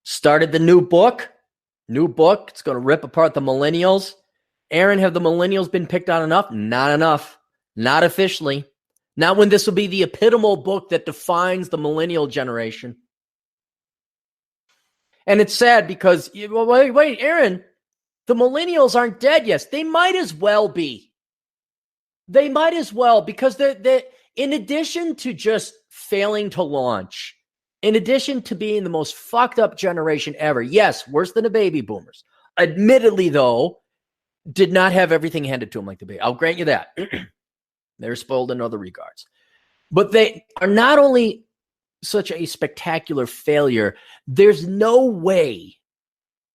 Started the new book. It's going to rip apart the millennials. Aaron, have the millennials been picked on enough? Not enough. Not officially. Not when this will be the epitomal book that defines the millennial generation. And it's sad because, wait, Aaron, the millennials aren't dead yet. They might as well be. They might as well, because they're in addition to just failing to launch, in addition to being the most fucked up generation ever, yes, worse than the baby boomers, admittedly, though, did not have everything handed to them like the baby. I'll grant you that. They're spoiled in other regards. But they are not only such a spectacular failure, there's no way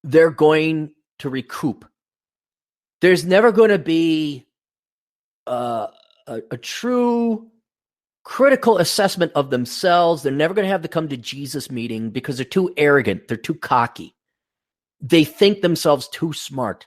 they're going to recoup. There's never going to be a true critical assessment of themselves. They're never going to have to come to Jesus meeting because they're too arrogant. They're too cocky. They think themselves too smart.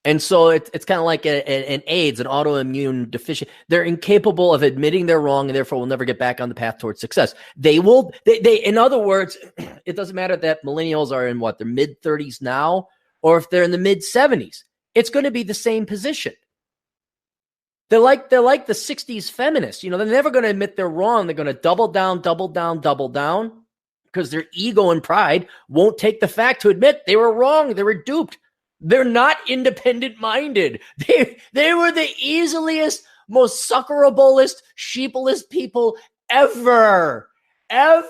And so it's kind of like an AIDS, an autoimmune deficiency. They're incapable of admitting they're wrong, and therefore will never get back on the path towards success. They in other words, it doesn't matter that millennials are in their mid 30s now, or if they're in the mid 70s, it's going to be the same position. They're like the 60s feminists. They're never going to admit they're wrong. They're going to double down, because their ego and pride won't take the fact to admit they were wrong. They were duped. They're not independent-minded. They were the easiest, most suckerablest, sheeplest people ever. And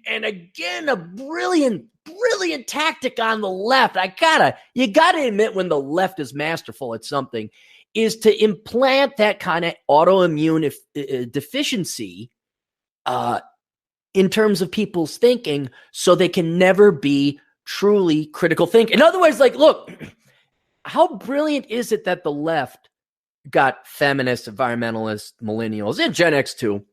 again, a brilliant tactic on the left. You gotta admit, when the left is masterful at something, is to implant that kind of autoimmune deficiency in terms of people's thinking, so they can never be truly critical thinking. In other words, look, how brilliant is it that the left got feminists, environmentalists, millennials, and Gen X too,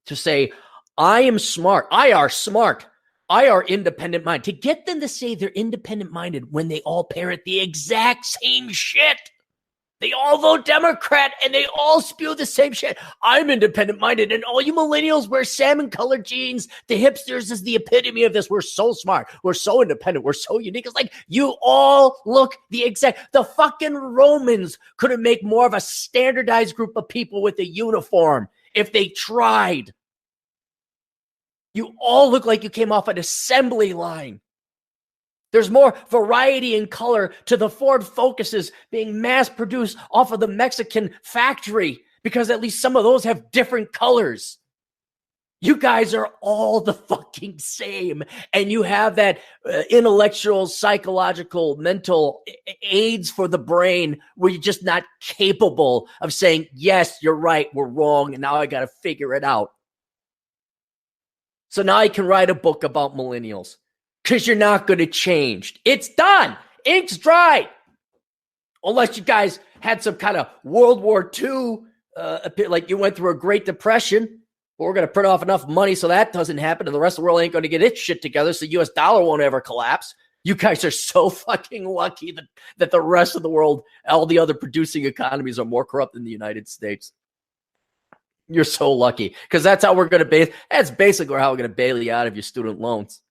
to say, I am smart. I are smart. I are independent-minded. To get them to say they're independent-minded when they all parrot the exact same shit. They all vote Democrat, and they all spew the same shit. I'm independent-minded, and all you millennials wear salmon-colored jeans. The hipsters is the epitome of this. We're so smart. We're so independent. We're so unique. It's like you all look the exact. The fucking Romans couldn't make more of a standardized group of people with a uniform if they tried. You all look like you came off an assembly line. There's more variety in color to the Ford Focuses being mass-produced off of the Mexican factory, because at least some of those have different colors. You guys are all the fucking same, and you have that intellectual, psychological, mental aids for the brain where you're just not capable of saying, yes, you're right, we're wrong, and now I got to figure it out. So now I can write a book about millennials. Because you're not going to change. It's done. Ink's dry. Unless you guys had some kind of World War II, like you went through a Great Depression, but we're going to print off enough money so that doesn't happen, and the rest of the world ain't going to get its shit together, so the U.S. dollar won't ever collapse. You guys are so fucking lucky that the rest of the world, all the other producing economies, are more corrupt than the United States. You're so lucky, because that's how we're going to that's basically how we're going to bail you out of your student loans.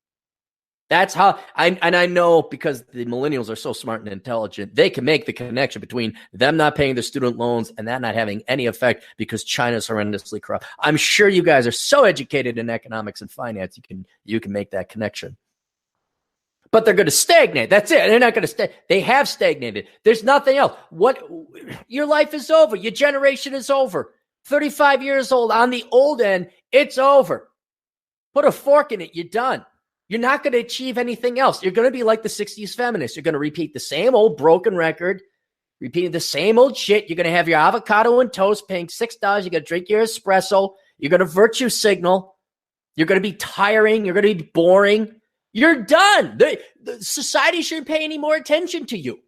That's how I know, because the millennials are so smart and intelligent, they can make the connection between them not paying their student loans and that not having any effect because China's horrendously corrupt. I'm sure you guys are so educated in economics and finance, you can make that connection. But they're going to stagnate. That's it. They're not going to stay. They have stagnated. There's nothing else. Your life is over. Your generation is over. 35 years old, on the old end, it's over. Put a fork in it. You're done. You're not going to achieve anything else. You're going to be like the 60s feminists. You're going to repeat the same old broken record, repeating the same old shit. You're going to have your avocado and toast, paying $6. You're going to drink your espresso. You're going to virtue signal. You're going to be tiring. You're going to be boring. You're done. The society shouldn't pay any more attention to you.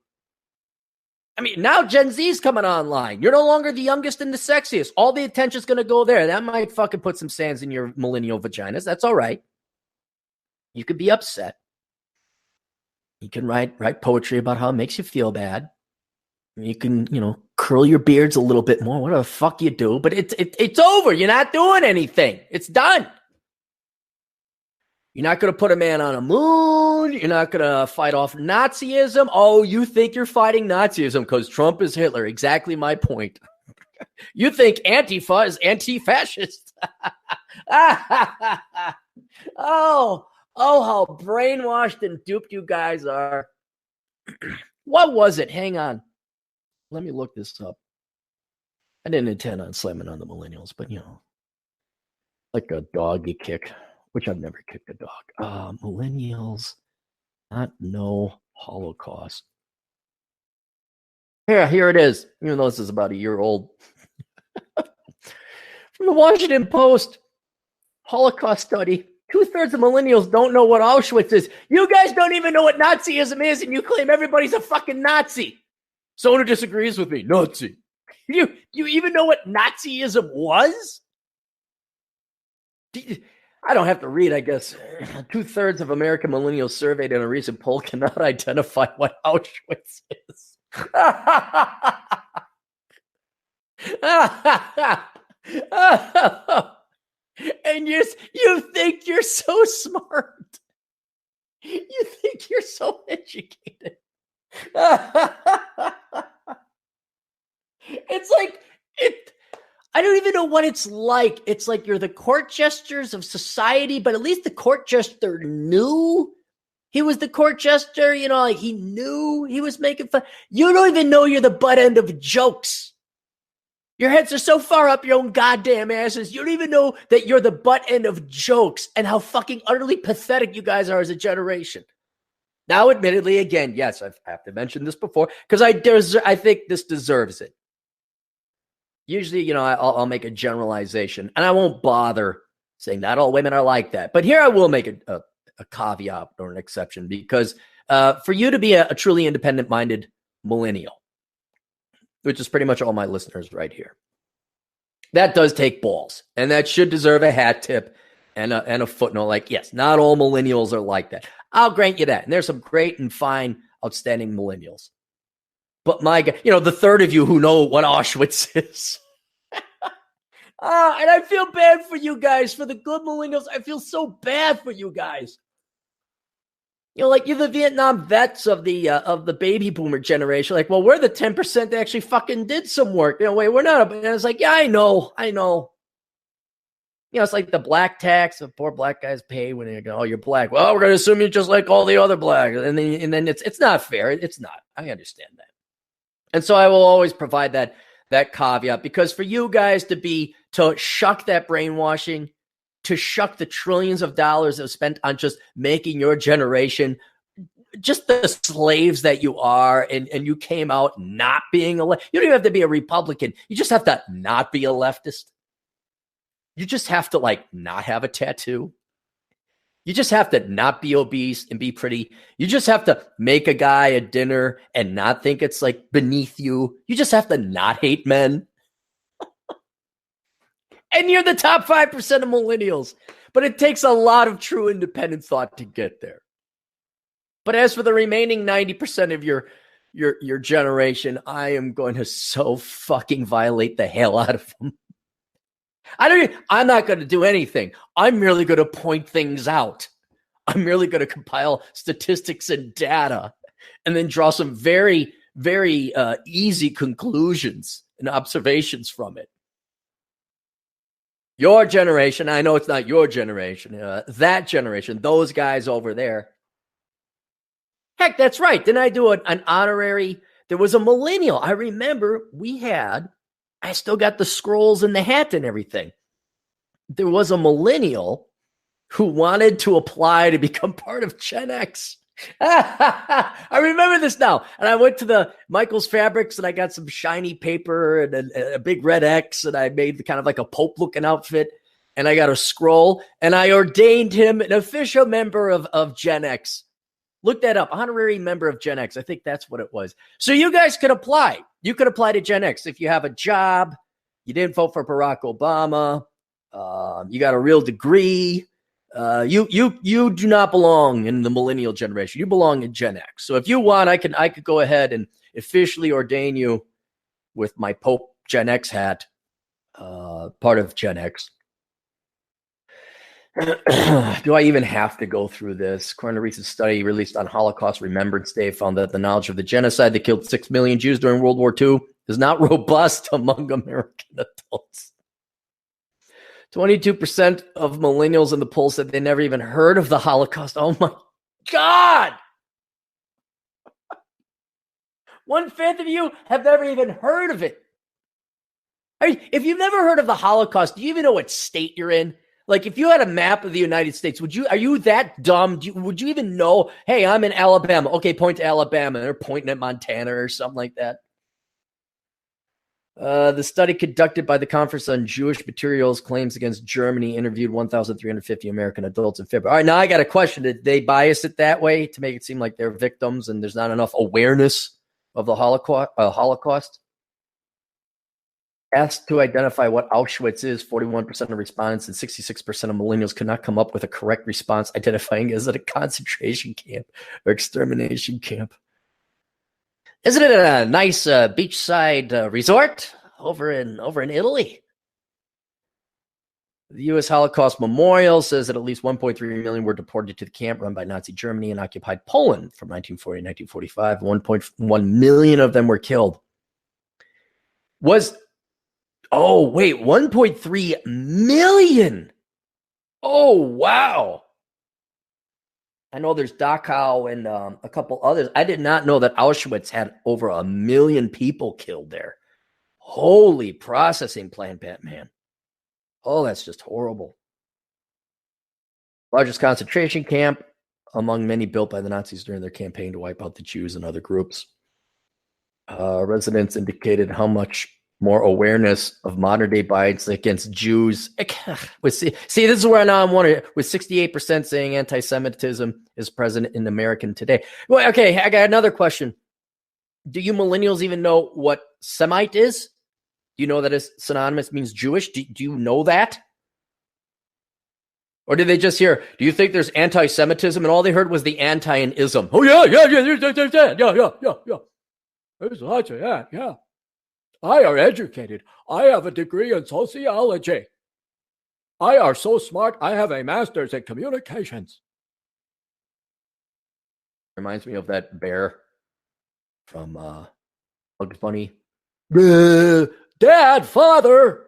I mean, now Gen Z's coming online. You're no longer the youngest and the sexiest. All the attention's going to go there. That might fucking put some sands in your millennial vaginas. That's all right. You could be upset. You can write poetry about how it makes you feel bad. You can, curl your beards a little bit more. Whatever the fuck you do. But it's over. You're not doing anything. It's done. You're not going to put a man on a moon. You're not going to fight off Nazism. Oh, you think you're fighting Nazism because Trump is Hitler. Exactly my point. You think Antifa is anti-fascist. Oh, how brainwashed and duped you guys are. What was it? Hang on. Let me look this up. I didn't intend on slamming on the millennials, but, like a dog you kick, which I've never kicked a dog. Millennials not know Holocaust. Here it is, even though this is about a year old. From the Washington Post, Holocaust Study. 2/3 of millennials don't know what Auschwitz is. You guys don't even know what Nazism is, and you claim everybody's a fucking Nazi. Someone who disagrees with me, Nazi. You even know what Nazism was? I don't have to read, I guess. 2/3 of American millennials surveyed in a recent poll cannot identify what Auschwitz is. And you think you're so smart. You think you're so educated. It's like I don't even know what it's like. It's like you're the court jesters of society, but at least the court jester knew he was the court jester. Like he knew he was making fun. You don't even know you're the butt end of jokes. Your heads are so far up your own goddamn asses. You don't even know that you're the butt end of jokes and how fucking utterly pathetic you guys are as a generation. Now, admittedly, again, yes, I have to mention this before because I think this deserves it. Usually, I'll make a generalization and I won't bother saying not all women are like that. But here I will make a caveat or an exception because for you to be a truly independent-minded millennial, which is pretty much all my listeners right here, that does take balls. And that should deserve a hat tip and a footnote. Like, yes, not all millennials are like that. I'll grant you that. And there's some great and fine, outstanding millennials. But my God, the third of you who know what Auschwitz is. And I feel bad for you guys. For the good millennials, I feel so bad for you guys. Like you're the Vietnam vets of the baby boomer generation. Like, well, we're the 10% that actually fucking did some work. Wait, we're not. And it's like, yeah, I know. It's like the black tax the poor black guys pay when they go, oh, you're black. Well, we're going to assume you're just like all the other blacks. And then it's not fair. It's not. I understand that. And so I will always provide that caveat because for you guys to shuck that brainwashing, to shuck the trillions of dollars that was spent on just making your generation just the slaves that you are, and you came out not being you don't even have to be a Republican. You just have to not be a leftist. You just have to not have a tattoo. You just have to not be obese and be pretty. You just have to make a guy a dinner and not think it's beneath you. You just have to not hate men. And you're the top 5% of millennials. But it takes a lot of true independent thought to get there. But as for the remaining 90% of your generation, I am going to so fucking violate the hell out of them. I'm not going to do anything. I'm merely going to point things out. I'm merely going to compile statistics and data and then draw some very, very easy conclusions and observations from it. Your generation, I know it's not your generation, that generation, those guys over there. Heck, that's right. Didn't I do an honorary? There was a millennial. I remember I still got the scrolls and the hat and everything. There was a millennial who wanted to apply to become part of Gen X. I remember this now. And I went to the Michael's Fabrics and I got some shiny paper and a big red X. And I made the kind of like a Pope looking outfit. And I got a scroll and I ordained him an official member of Gen X. Look that up. Honorary member of Gen X. I think that's what it was. So you guys could apply. You could apply to Gen X. If you have a job, you didn't vote for Barack Obama, you got a real degree, you do not belong in the millennial generation. You belong in Gen X. So if you want, I could go ahead and officially ordain you with my Pope Gen X hat, part of Gen X. Do I even have to go through this? According to a recent study released on Holocaust Remembrance Day, found that the knowledge of the genocide that killed 6 million Jews during World War II is not robust among American adults. 22% of millennials in the poll said they never even heard of the Holocaust. Oh my God! 1/5 of you have never even heard of it. I mean, if you've never heard of the Holocaust, do you even know what state you're in? Like, if you had a map of the United States, are you that dumb? Would you even know, hey, I'm in Alabama. Okay, point to Alabama. They're pointing at Montana or something like that. The study conducted by the Conference on Jewish Materials Claims Against Germany interviewed 1,350 American adults in February. All right, now I got a question. Did they bias it that way to make it seem like they're victims and there's not enough awareness of the Holocaust? Asked to identify what Auschwitz is, 41% of respondents and 66% of millennials could not come up with a correct response identifying as a concentration camp or extermination camp. Isn't it a nice beachside resort over in Italy? The U.S. Holocaust Memorial says that at least 1.3 million were deported to the camp run by Nazi Germany and occupied Poland from 1940 to 1945. 1.1 million of them were killed. 1.3 million. Oh, wow. I know there's Dachau and a couple others. I did not know that Auschwitz had over 1 million people killed there. Holy processing plant, Batman. Oh, that's just horrible. Largest concentration camp among many built by the Nazis during their campaign to wipe out the Jews and other groups. Residents indicated how much more awareness of modern-day bias against Jews. See, this is where now I'm wondering, with 68% saying anti-Semitism is present in American today. Well, okay, I got another question. Do you millennials even know what Semite is? Do you know that is synonymous, means Jewish? Do you know that? Or did they just hear, do you think there's anti-Semitism? And all they heard was the anti and ism. Oh, yeah. There's lots of that, yeah. I are educated. I have a degree in sociology. I are so smart, I have a master's in communications. Reminds me of that bear from Bugs Bunny. Dad, father,